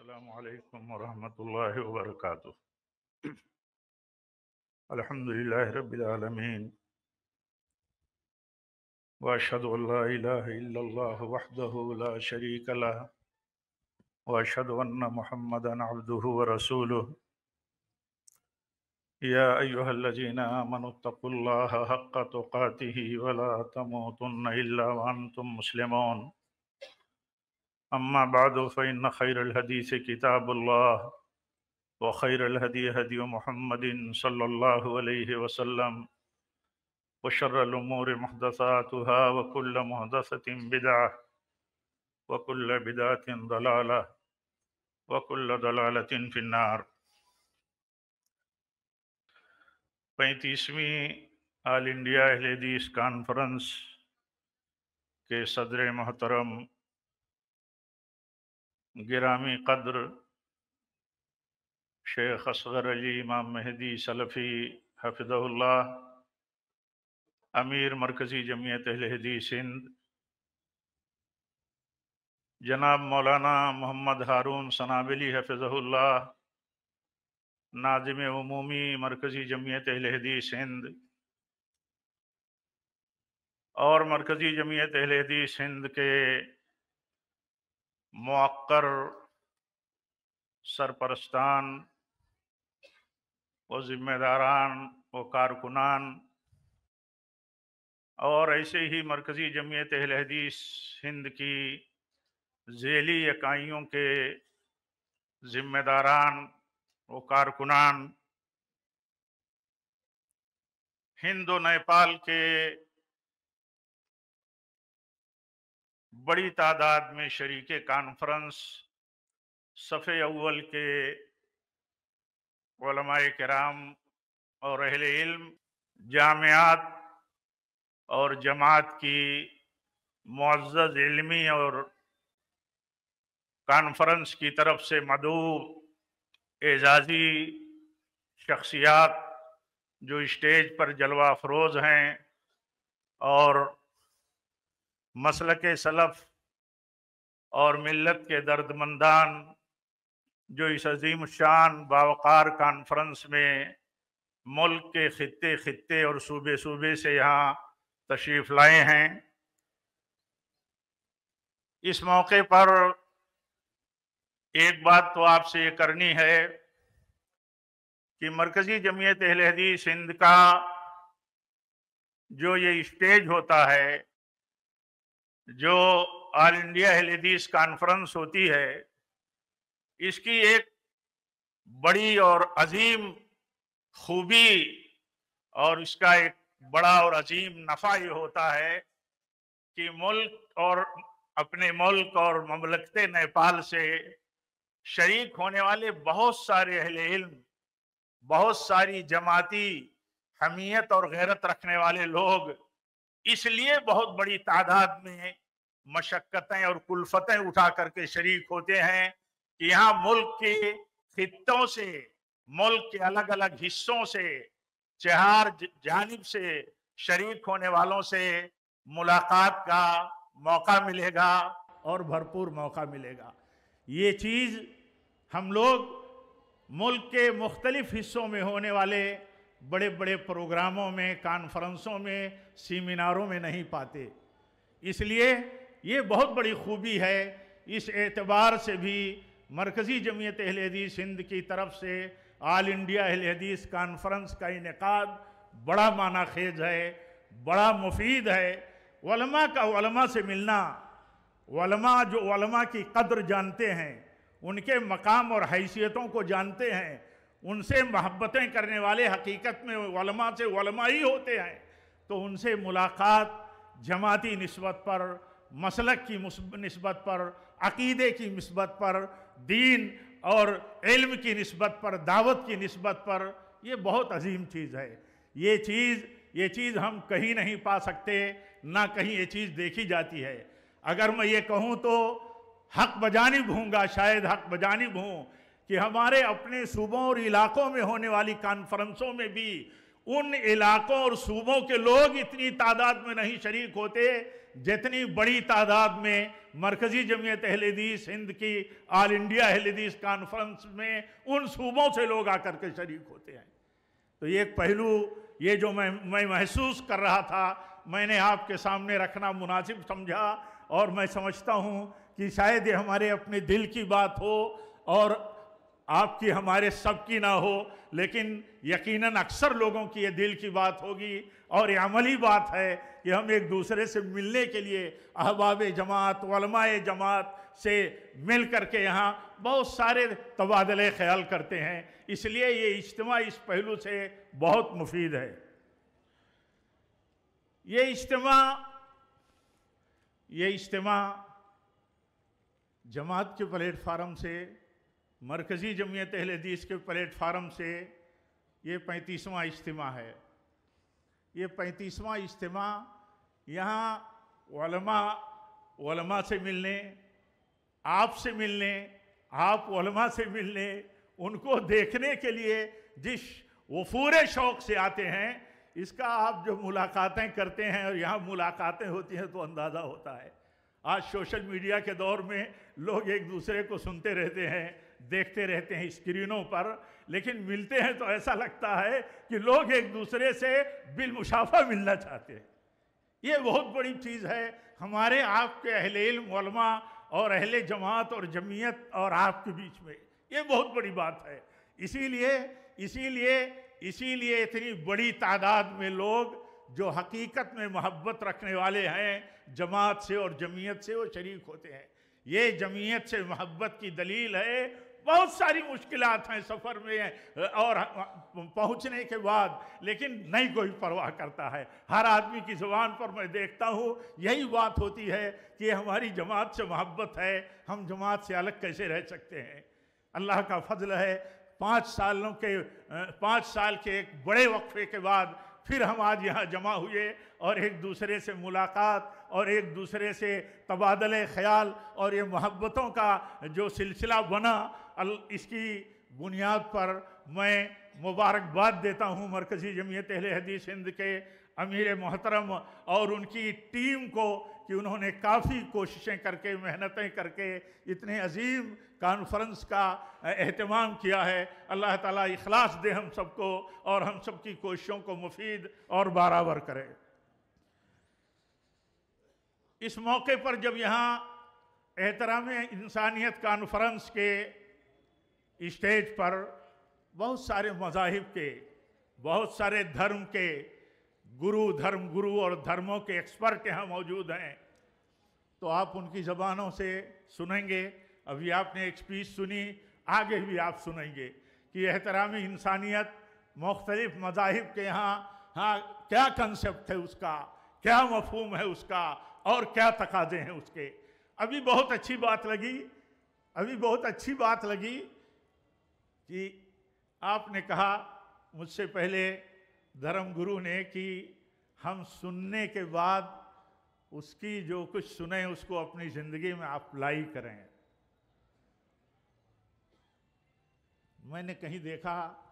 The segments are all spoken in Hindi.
अस्सलामु अलैकुम वरहमतुल्लाहि वबरकातुह। अल्हम्दुलिल्लाहि रब्बिल आलमीन व अशहदु अल्ला इलाहा इल्लल्लाह वहदहु ला शरीक लह व अशहदु अन्न मुहम्मदन अब्दुहु व रसूलुहु। या अय्युहल्लज़ीना आमनुत्तक़ुल्लाहा हक़्क़ तुक़ातिही व ला तमूतुन्न इल्ला व अंतुम मुस्लिमून। अम्मा बअदु फ़इन्न खैरल हदीस किताबुल्लाह व खैरल हदी हदी मुहम्मदिन सल्लल्लाहु अलैहि वसल्लम व शर्रल उमूरि मुहदसातुहा व कुल्ल मुहदसतिन बिदअह व कुल्ल बिदअतिन दलालह व कुल्ल दलालतिन फिन्नार। 35वीं ऑल इंडिया अहले हदीस कॉन्फ्रेंस के सदर मोहतरम गिरामी कद्र शेख असगर अली इमाम मेहदी सलफ़ी हफ़िज़हुल्लाह, अमीर मरकज़ी जमीयत अहले हदीस हिंद जनाब मौलाना मोहम्मद हारून सनाबिली हफ़िज़हुल्लाह, नाज़िम उमूमी मरकज़ी जमीयत अहले हदीस हिंद और मरकज़ी जमीयत अहले हदीस हिंद के मुअक्कर सरपरस्तान व ज़िम्मेदारान व कारकुनान और ऐसे ही मरकज़ी जमीयत अहले हदीस हिंद की झेली इकाइयों के ज़िम्मेदारान व कारकुनान, हिंद और नेपाल के बड़ी तादाद में शरीके कॉन्फ्रेंस, सफ़े अव्वल के उलमाए किराम और अहले इल्म, जामियात और जमात की मुअज़्ज़ज़ इल्मी और कॉन्फ्रेंस की तरफ से मदऊ एजाज़ी शख्सियात जो स्टेज पर जलवा अफरोज़ हैं और मसलक सलफ़ और मिल्लत के दर्दमंदान जो इस अजीम शान बावकार कॉन्फ्रेंस में मुल्क के खित्ते खित्ते और सूबे सूबे से यहाँ तशरीफ़ लाए हैं। इस मौके पर एक बात तो आपसे ये करनी है कि मरकज़ी जमीयत अहले हदीस हिंद का जो ये स्टेज होता है, जो ऑल इंडिया अहले हदीस कॉन्फ्रेंस होती है, इसकी एक बड़ी और अजीम खूबी और इसका एक बड़ा और अजीम नफ़ा ये होता है कि मुल्क और अपने मुल्क और ममलकत नेपाल से शरीक होने वाले बहुत सारे अहले इल्म, बहुत सारी जमाती हमीयत और गैरत रखने वाले लोग इसलिए बहुत बड़ी तादाद में मशक्क़तें और कुल्फ़तें उठा करके शरीक होते हैं कि यहाँ मुल्क के खित्तों से, मुल्क के अलग अलग हिस्सों से, चार जानिब से शरीक होने वालों से मुलाकात का मौका मिलेगा और भरपूर मौका मिलेगा। ये चीज़ हम लोग मुल्क के मुख्तलिफ हिस्सों में होने वाले बड़े बड़े प्रोग्रामों में, कॉन्फ्रेंसों में, सेमिनारों में नहीं पाते। इसलिए ये बहुत बड़ी खूबी है। इस एतबार से भी मरकज़ी जमीयत अहले हदीस हिंद की तरफ से ऑल इंडिया अहले हदीस कॉन्फ्रेंस का इनेकाद बड़ा माना खेज है, बड़ा मुफीद है। उलमा का उलमा से मिलना, उलमा जो उलमा की कद्र जानते हैं, उनके मकाम और हैसियतों को जानते हैं, उनसे मोहब्बतें करने वाले हकीकत में उलमा से उलमा ही होते हैं, तो उनसे मुलाकात जमाती निस्बत पर, मसलक की निस्बत पर, अकीदे की निस्बत पर, दीन और इल्म की निस्बत पर, दावत की निस्बत पर, ये बहुत अजीम चीज़ है। ये चीज़ हम कहीं नहीं पा सकते, ना कहीं ये चीज़ देखी जाती है। अगर मैं ये कहूँ तो हक बजानिब हूँगा, शायद हक बजानिब हूँ कि हमारे अपने सूबों और इलाकों में होने वाली कॉन्फ्रेंसों में भी उन इलाकों और सूबों के लोग इतनी तादाद में नहीं शरीक होते जितनी बड़ी तादाद में मरकजी जमीयत अहले हदीस हिंद की ऑल इंडिया अहले हदीस कॉन्फ्रेंस में उन सूबों से लोग आकर के शरीक होते हैं। तो ये एक पहलू, ये जो मैं महसूस कर रहा था, मैंने आपके सामने रखना मुनासिब समझा। और मैं समझता हूँ कि शायद ये हमारे अपने दिल की बात हो और आपकी हमारे सब की ना हो, लेकिन यकीनन अक्सर लोगों की ये दिल की बात होगी और ये अमली बात है कि हम एक दूसरे से मिलने के लिए अहबाब जमात, उलमाए जमात से मिल करके यहाँ बहुत सारे तबादले ख्याल करते हैं। इसलिए ये इज्तिमा इस पहलू से बहुत मुफीद है। ये इज्तिमा जमात के प्लेटफार्म से, मरकज़ी जमीयत अहले हदीस के प्लेटफार्म से ये 35वां इज्तिमा है। ये 35वां इज्तिमा यहाँ उलमा से मिलने, आपसे मिलने, आप उलमा से मिलने, उनको देखने के लिए जिस वफूरे शौक़ से आते हैं, इसका आप जो मुलाकातें करते हैं और यहाँ मुलाकातें होती हैं तो अंदाज़ा होता है। आज सोशल मीडिया के दौर में लोग एक दूसरे को सुनते रहते हैं, देखते रहते हैं स्क्रीनों पर, लेकिन मिलते हैं तो ऐसा लगता है कि लोग एक दूसरे से बिलमुशाफा मिलना चाहते हैं। ये बहुत बड़ी चीज़ है हमारे आपके अहले इल्म, उलमा और अहले जमात और जमीयत और आपके बीच में। ये बहुत बड़ी बात है। इसीलिए इतनी बड़ी तादाद में लोग जो हकीकत में मोहब्बत रखने वाले हैं जमात से और जमीयत से, वो शरीक होते हैं। ये जमीयत से मोहब्बत की दलील है। बहुत सारी मुश्किलात हैं सफ़र में और पहुंचने के बाद, लेकिन नहीं कोई परवाह करता है। हर आदमी की ज़ुबान पर मैं देखता हूँ यही बात होती है कि हमारी जमात से मोहब्बत है, हम जमात से अलग कैसे रह सकते हैं। अल्लाह का फजल है, 5 साल के एक बड़े वक्फे के बाद फिर हम आज यहाँ जमा हुए और एक दूसरे से मुलाकात और एक दूसरे से तबादले ख्याल और ये मोहब्बतों का जो सिलसिला बना, इसकी बुनियाद पर मैं मुबारकबाद देता हूँ मरकज़ी जमीयत अहले हदीस हिंद के अमीर मोहतरम और उनकी टीम को कि उन्होंने काफ़ी कोशिशें करके, मेहनतें करके इतने अजीम कॉन्फ्रेंस का एहतमाम किया है। अल्लाह ताला इखलास दे हम सबको और हम सब की कोशिशों को मुफीद और बराबर करे। इस मौके पर जब यहाँ एहतराम इंसानियत कॉन्फ्रेंस के स्टेज पर बहुत सारे मज़ाहिब के, बहुत सारे धर्म के धर्म गुरु और धर्मों के एक्सपर्ट यहाँ मौजूद हैं, तो आप उनकी ज़बानों से सुनेंगे। अभी आपने एक स्पीच सुनी, आगे भी आप सुनेंगे कि एहतराम इंसानियत मुख्तलिफ मज़ाहिब के यहाँ क्या कंसेप्ट है उसका, क्या मफ़हूम है उसका और क्या तकाज़े हैं उसके। अभी बहुत अच्छी बात लगी कि आपने कहा मुझसे पहले धर्म गुरु ने कि हम सुनने के बाद उसकी जो कुछ सुने उसको अपनी ज़िंदगी में अप्लाई करें। मैंने कहीं देखा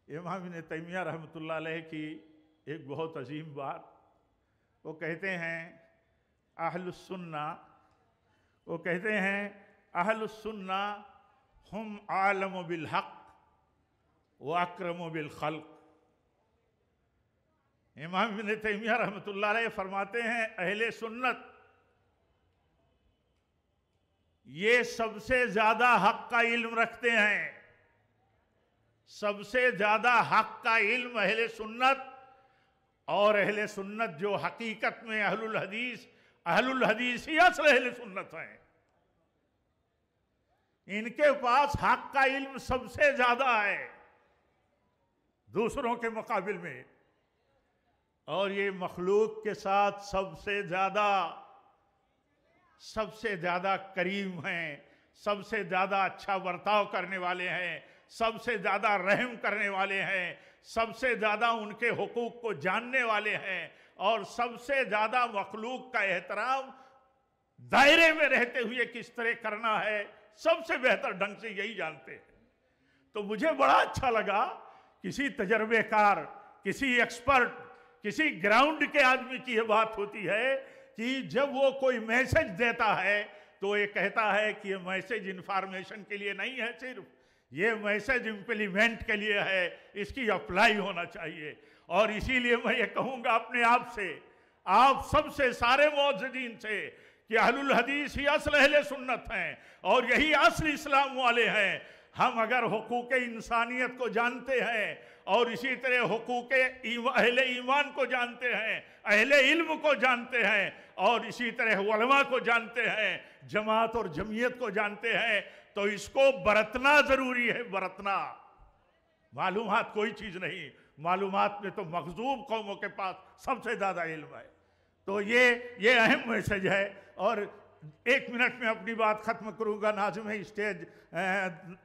इमाम इब्न तैमिया रहमतुल्लाह अलैह की एक बहुत अजीम बात। वो कहते हैं अहलुस्सुन्ना हम आलम बिल हक़ व अक्रम बिल खल्क़। इमाम इब्न तैमिया रहमतुल्लाह अलैह फरमाते हैं अहले सुन्नत ये सबसे ज़्यादा हक़ का इल्म रखते हैं। सबसे ज़्यादा हक़ का इल्म अहले सुन्नत, और अहले सुन्नत जो हकीकत में अहलुल हदीस ही असल अहले सुन्नत हैं, इनके पास हक़ का इल्म सबसे ज़्यादा है दूसरों के मुकाबिल में। और ये मखलूक के साथ सबसे ज़्यादा करीम हैं, सबसे ज़्यादा अच्छा बर्ताव करने वाले हैं, सबसे ज़्यादा रहम करने वाले हैं, सबसे ज़्यादा उनके हुकूक को जानने वाले हैं और सबसे ज़्यादा मखलूक का एहतराम दायरे में रहते हुए किस तरह करना है सबसे बेहतर ढंग से यही जानते हैं। तो मुझे बड़ा अच्छा लगा किसी तजर्बेकार, किसी एक्सपर्ट, किसी ग्राउंड के आदमी की यह बात होती है कि जब वो कोई मैसेज देता है तो ये कहता है कि ये मैसेज इंफॉर्मेशन के लिए नहीं है, सिर्फ ये मैसेज इम्प्लीमेंट के लिए है, इसकी अप्लाई होना चाहिए। और इसीलिए मैं ये कहूँगा अपने आप से, आप सबसे, सारे मौजूदीन से कि अहलुल हदीस ही असल अहले सुन्नत हैं और यही असल इस्लाम वाले हैं। हम अगर हुकूक इंसानियत को जानते हैं और इसी तरह हुकूक अहले ईमान को जानते हैं, अहले इल्म को जानते हैं और इसी तरह उलमा को जानते हैं, जमात और जमीयत को जानते हैं, तो इसको बरतना जरूरी है, बरतना। मालूमात कोई चीज नहीं, मालूमात में तो मखजूब कौमों के पास सबसे ज्यादा इल्म है। तो ये अहम मैसेज है। और 1 मिनट में अपनी बात खत्म करूंगा। नाज़िम स्टेज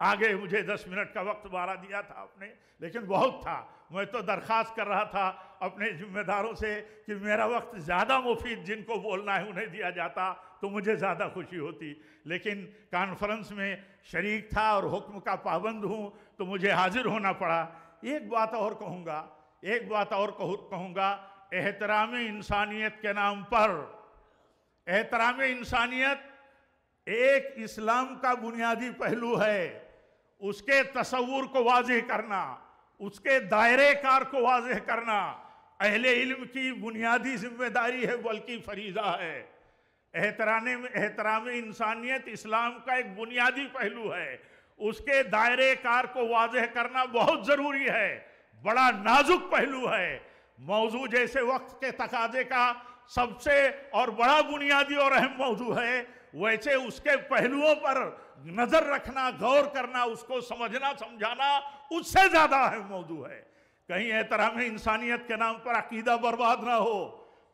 आगे मुझे 10 मिनट का वक्त बारा दिया था आपने, लेकिन बहुत था। मैं तो दरख्वास्त कर रहा था अपने जिम्मेदारों से कि मेरा वक्त ज़्यादा मुफीद जिनको बोलना है उन्हें दिया जाता तो मुझे ज़्यादा खुशी होती, लेकिन कॉन्फ्रेंस में शरीक था और हुक्म का पाबंद हूँ तो मुझे हाजिर होना पड़ा। एक बात और कहूँगा, एहतराम इंसानियत के नाम पर, एहतराम इंसानियत एक इस्लाम का बुनियादी पहलू है। उसके तसव्वुर को वाज़ेह करना, उसके दायरे कार को वाज़ेह करना अहले इल्म की बुनियादी जिम्मेदारी है, बल्कि फरीज़ा है। एहतराम इंसानियत इस्लाम का एक बुनियादी पहलू है, उसके दायरे कार को वाज़ेह करना बहुत ज़रूरी है, बड़ा नाजुक पहलू है। मौजू जैसे वक्त के तकाजे का सबसे और बड़ा बुनियादी और अहम मौजू है, वैसे उसके पहलुओं पर नजर रखना, गौर करना, उसको समझना समझाना उससे ज्यादा अहम मौजू है। कहीं एहतराम इंसानियत के नाम पर अकीदा बर्बाद ना हो,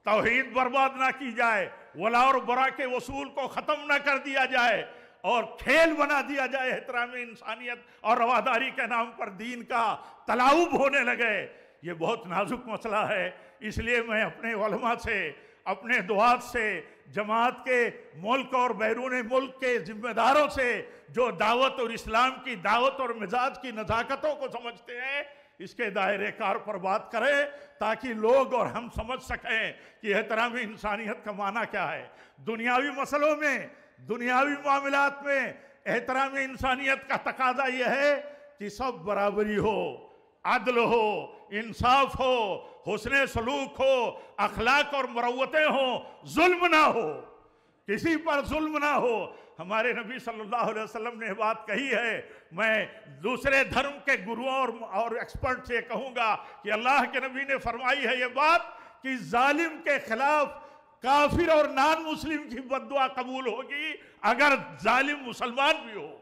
तौहीद बर्बाद ना की जाए, वला और बरा के वसूल को खत्म ना कर दिया जाए और खेल बना दिया जाए एहतराम इंसानियत और रवादारी के नाम पर दीन का तलाउब होने लगे। ये बहुत नाजुक मसला है। इसलिए मैं अपने उलमा से, अपने दुआत से, जमात के मुल्क और बैरून मुल्क के जिम्मेदारों से जो दावत और इस्लाम की दावत और मिजाज की नज़ाकतों को समझते हैं, इसके दायरे कार पर बात करें ताकि लोग और हम समझ सकें कि एहतराम इंसानियत का माना क्या है। दुनियावी मसलों में, दुनियावी मामलात में एहतराम इंसानियत का तकाजा यह है कि सब बराबरी हो, अदल हो, इंसाफ हो, हुस्ने सलूक हो, अखलाक और मरवतें हो, जुल्म ना हो, किसी पर जुल्म ना हो। हमारे नबी सल्लल्लाहु अलैहि वसल्लम ने बात कही है। मैं दूसरे धर्म के गुरुओं और एक्सपर्ट से कहूँगा कि अल्लाह के नबी ने फरमाई है ये बात कि जालिम के खिलाफ काफिर और नान मुस्लिम की बद्दुआ कबूल होगी अगर जालिम मुसलमान भी हो।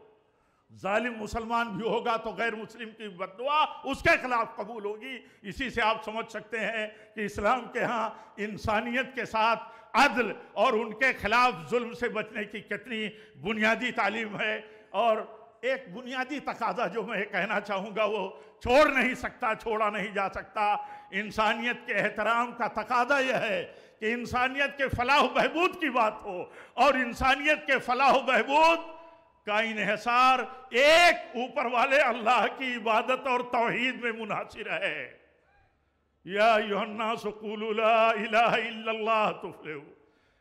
जालिम मुसलमान भी होगा तो गैर मुस्लिम की बद्दुआ उसके खिलाफ कबूल होगी। इसी से आप समझ सकते हैं कि इस्लाम के यहाँ इंसानियत के साथ अदल और उनके खिलाफ जुल्म से बचने की कितनी बुनियादी तालीम है। और एक बुनियादी तकाजा जो मैं कहना चाहूँगा वो छोड़ नहीं सकता, छोड़ा नहीं जा सकता। इंसानियत के एहतराम का तकाजा यह है कि इंसानियत के फलाह बहबूद की बात हो और इंसानियत के फलाह बहबूद का इन्हिसार एक ऊपर वाले अल्लाह की इबादत और तौहीद में मुनहसिर है। या अय्युहन्नास क़ूलू ला इलाहा इल्लल्लाह तुफ़्लिहू।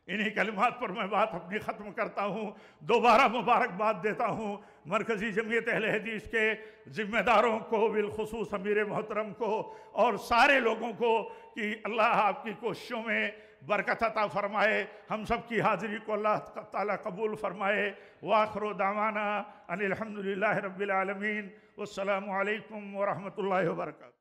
इन्हीं कलिमात पर मैं बात अपनी ख़त्म करता हूँ। दोबारा मुबारकबाद देता हूँ मरकज़ी जमीयत अहले हदीस के ज़िम्मेदारों को, बिलख़ुसूस अमीर मोहतरम को और सारे लोगों को कि अल्लाह आपकी कोशिशों में बरकत अता फरमाए, हम सब की हाज़िरी को अल्लाह ताला कबूल फरमाए। वाखिरु दावाना अनिल हम्दुलिल्लाहि रब्बिल आलमीन। वस्सलामु अलैकुम व रहमतुल्लाहि व बरकातुहू।